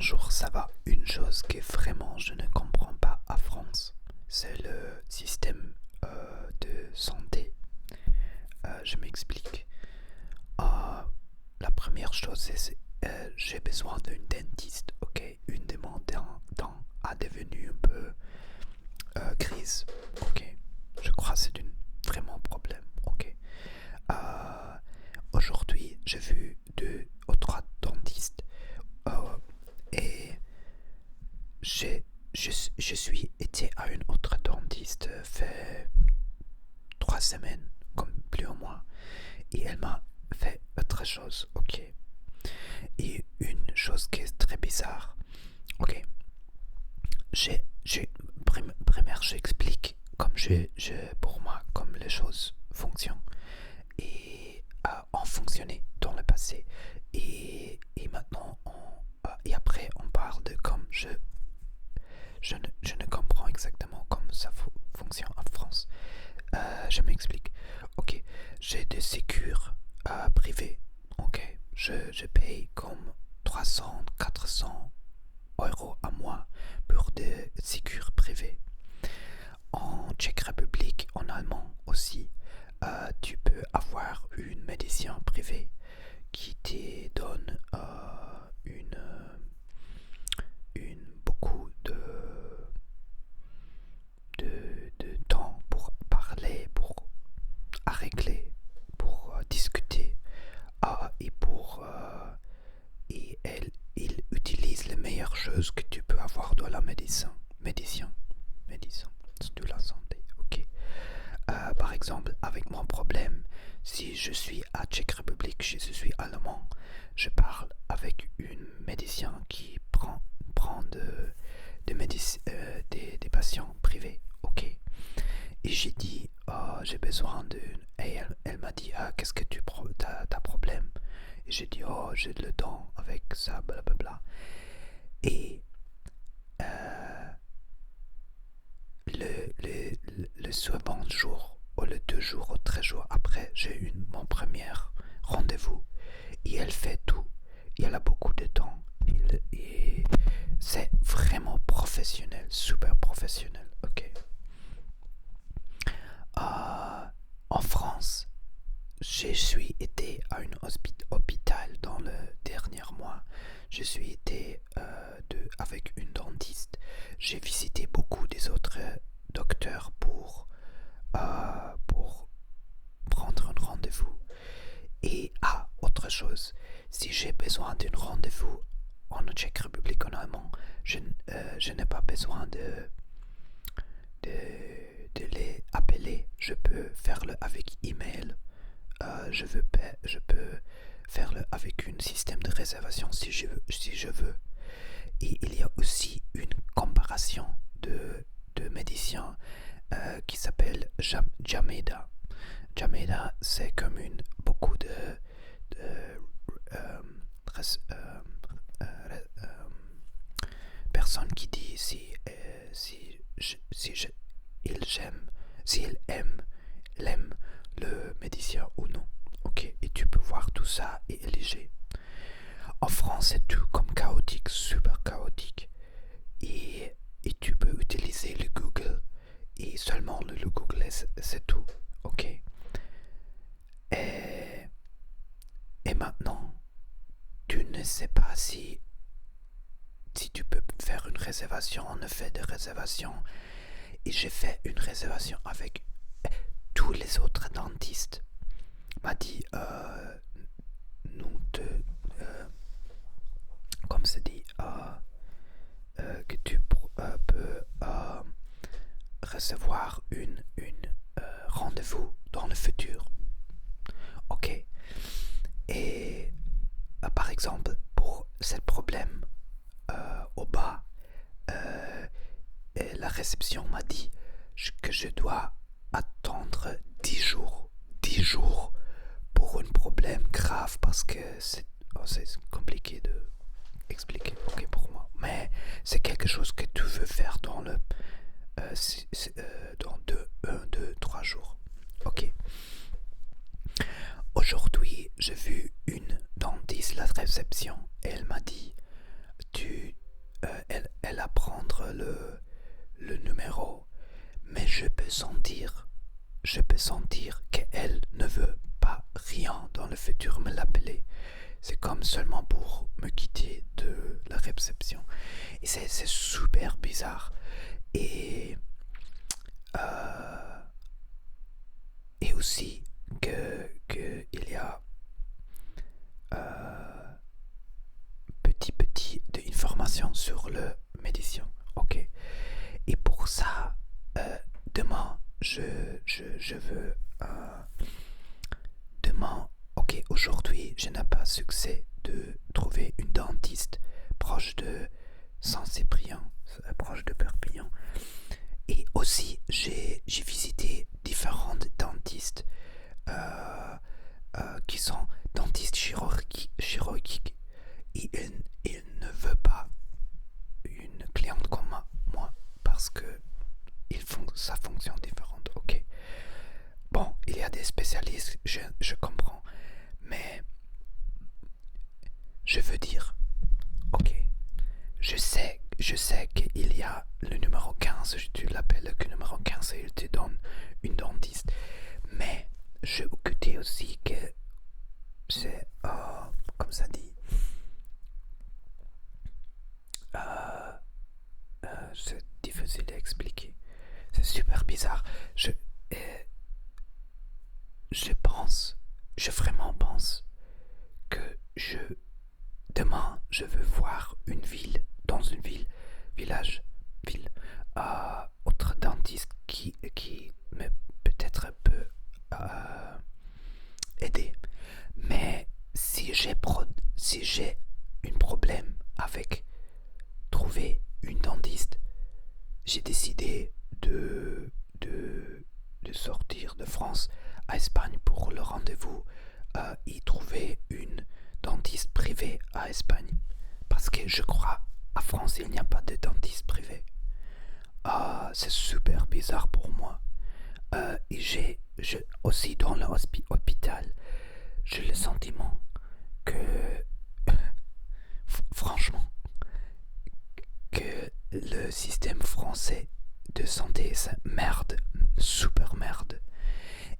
bonjour, ça va. Une chose que vraiment je ne comprends pas à France, c'est le système de santé. Je m'explique. Euh, la première chose, c'est j'ai besoin d'un dentiste, ok? Une de mon dent a devenu un peu grise, ok? Je crois que c'est un vraiment problème, ok? Euh, Aujourd'hui, j'ai vu 2 ou 3 dentistes et j'ai, je suis été à une autre dentiste fait 3 semaines, comme plus ou moins, et elle m'a fait autre chose, ok. Et une chose qui est très bizarre, ok. Première, j'explique comme pour moi, comme les choses fonctionnent et ont fonctionné dans le passé. Et maintenant, et après, on parle de comme je ne comprends exactement comment ça fonctionne en France. Je m'explique. Ok, j'ai des sécures privées. Ok, je paye comme 300, 400 euros à mois pour des sécures privées. En Tchèque République, en allemand aussi, tu peux avoir une médecin privée qui te donne beaucoup de temps pour parler, pour régler, pour discuter et il utilise les meilleures choses que tu peux avoir dans la médecine de la santé, ok. Par exemple, avec mon problème, si je suis à Tchèque République, si je suis allemand, je parle avec une médecin qui prend des patients privés, ok. Et j'ai dit, j'ai besoin d'une. Et elle m'a dit, qu'est-ce que t'as problème? Et j'ai dit, j'ai le dent avec ça, blablabla. Et le second jour, ou le 2 jours, ou 3 jours après, j'ai eu mon premier rendez-vous. Et elle fait tout. Et elle a beaucoup de temps. Et c'est vraiment professionnel, super professionnel, ok. En France, je suis été à un hôpital dans le dernier mois. Je suis été avec une dentiste. J'ai visité beaucoup des autres docteurs pour prendre un rendez-vous. Et autre chose, si j'ai besoin d'un rendez-vous en Tchèque République en allemand, je n'ai pas besoin de les appeler. Je peux faire le avec email. Je peux faire le avec un système de réservation si je veux. Et il y a aussi une comparaison de médecins qui s'appelle Jameda. Jameda, c'est comme beaucoup de personnes qui disent si il aime le médecin ou non. Ok, et tu peux voir tout ça et éliger. En France, c'est tout comme chaotique, super chaotique. Et tu peux utiliser le Google. Et seulement le Google, c'est tout. Ok. Et maintenant, tu ne sais pas si tu peux faire une réservation. On a fait des réservations. Et j'ai fait une réservation avec tous les autres dentistes. M'a dit, comme c'est dit, que tu peux recevoir une rendez-vous dans le futur. Ok. Et par exemple, pour ce problème au bas, la réception m'a dit que je dois attendre 10 jours. 10 jours pour un problème grave parce que c'est compliqué de expliquer, ok, pour moi. Mais c'est quelque chose que tu veux faire dans dans 2, 3 jours. Ok. Aujourd'hui, j'ai vu une dentiste à la réception et elle m'a dit le numéro, mais je peux sentir qu'elle ne veut pas rien dans le futur me l'appeler. C'est comme seulement pour me quitter de la réception. Et c'est super bizarre. Et, euh, et aussi que il y a euh, petit de informations sur le médecin. Ok. Et pour ça, demain, je veux demain, ok, aujourd'hui, je n'ai pas succès de trouver une dentiste proche de Saint-Cyprien, proche de Perpignan. Et aussi, j'ai visité différentes dentistes qui sont dentistes chirurgiques. Et il ne veut pas une cliente comme moi parce que ça fonctionne différente. Ok. Bon, il y a des spécialistes, je comprends, mais je veux dire, ok, je sais qu'il y a le numéro 15, tu l'appelles le numéro 15 et il te donne une dentiste, mais je écoutais aussi que c'est, comme ça dit, c'est difficile à expliquer, c'est super bizarre, je pense, je vraiment pense que demain, je veux voir dans une ville, autre dentiste qui me peut-être peut aider. Mais si j'ai un problème avec trouver une dentiste, j'ai décidé de sortir de France à Espagne pour le rendez-vous y trouver une dentiste privée à Espagne. Parce que je crois à France il n'y a pas de dentiste privé. C'est super bizarre pour moi. Et aussi dans l'hôpital, j'ai le sentiment que franchement que le système français de santé c'est merde, super merde.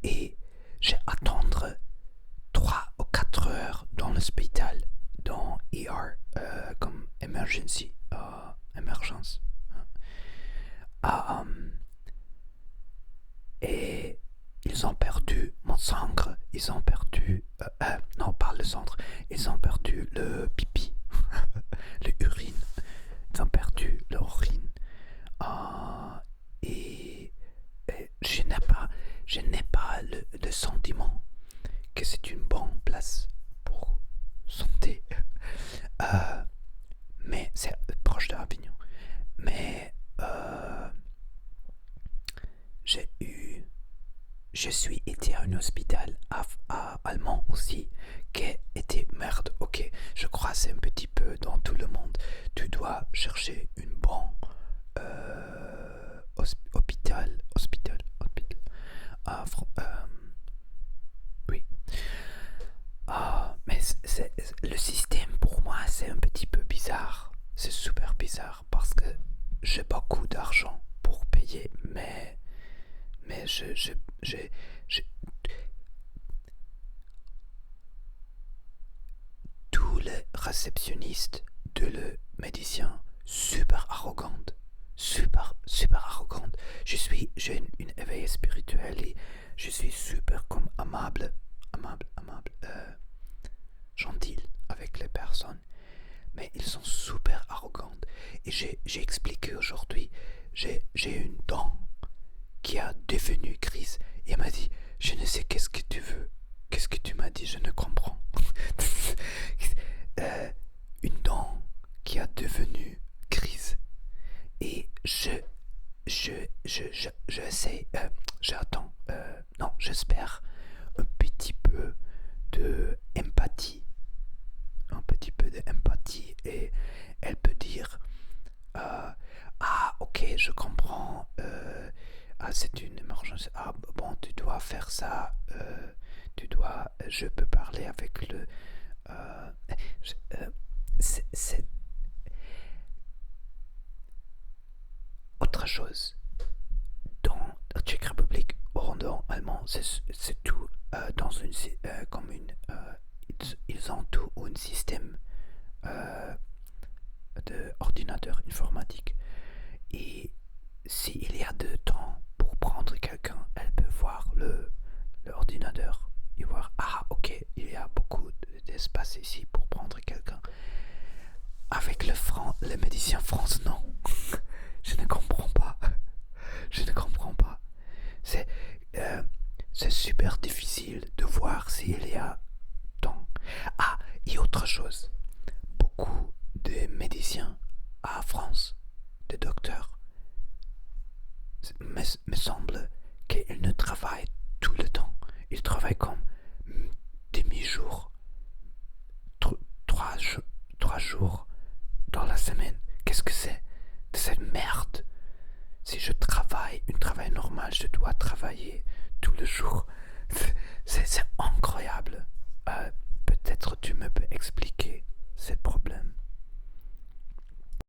Et j'ai attendre 3 ou 4 heures dans l'hôpital, dans ER, comme emergency, émergence. Et ils ont perdu mon sang, ils ont perdu, non pas le sang, ils ont perdu le pipi, l'urine, ils ont perdu l'urine. Et je n'ai pas le sentiment que c'est une bonne place pour santé. Mais c'est proche de Avignon. Mais je suis été à un hôpital allemand aussi qui était merde. Ok, je crois que c'est un petit peu dans tout le monde. Tu dois chercher une bonne hôpital. Oui. Mais le système pour moi c'est un petit peu bizarre. C'est super bizarre parce que j'ai beaucoup d'argent pour payer, mais tous les réceptionnistes de le médecin super arrogante, super arrogante. J'ai une éveil spirituel et je suis super comme amable, gentil avec les personnes, mais ils sont super arrogantes. Et j'ai expliqué aujourd'hui, j'ai une dent qui a devenu grise et elle m'a dit je ne sais qu'est-ce que tu veux, qu'est-ce que tu m'as dit, je ne comprends. Une dent qui a devenu grise et j'essaie, j'attends, non, j'espère un petit peu de empathie, et elle peut dire ok, je comprends, c'est une émergence, bon, tu dois faire ça, je peux parler avec le c'est autre chose, dans la Tchèque République, Rwanda, allemand, c'est tout dans une comme une ils ont tout un système d'ordinateur informatique. Et s'il y a de temps pour prendre quelqu'un, elle peut voir l'ordinateur et voir, ah ok, il y a beaucoup d'espace ici pour prendre quelqu'un. Avec le médecin France, non. Je ne comprends pas. Je ne comprends pas. C'est super difficile de voir s'il y a temps. Ah, et autre chose. Beaucoup de médecins à France, de docteurs, me semble qu'ils ne travaillent tout le temps. Ils travaillent comme demi-jour, 3 jours dans la semaine. Qu'est-ce que c'est de cette merde? Si je travaille un travail normal, je dois travailler tout le jour.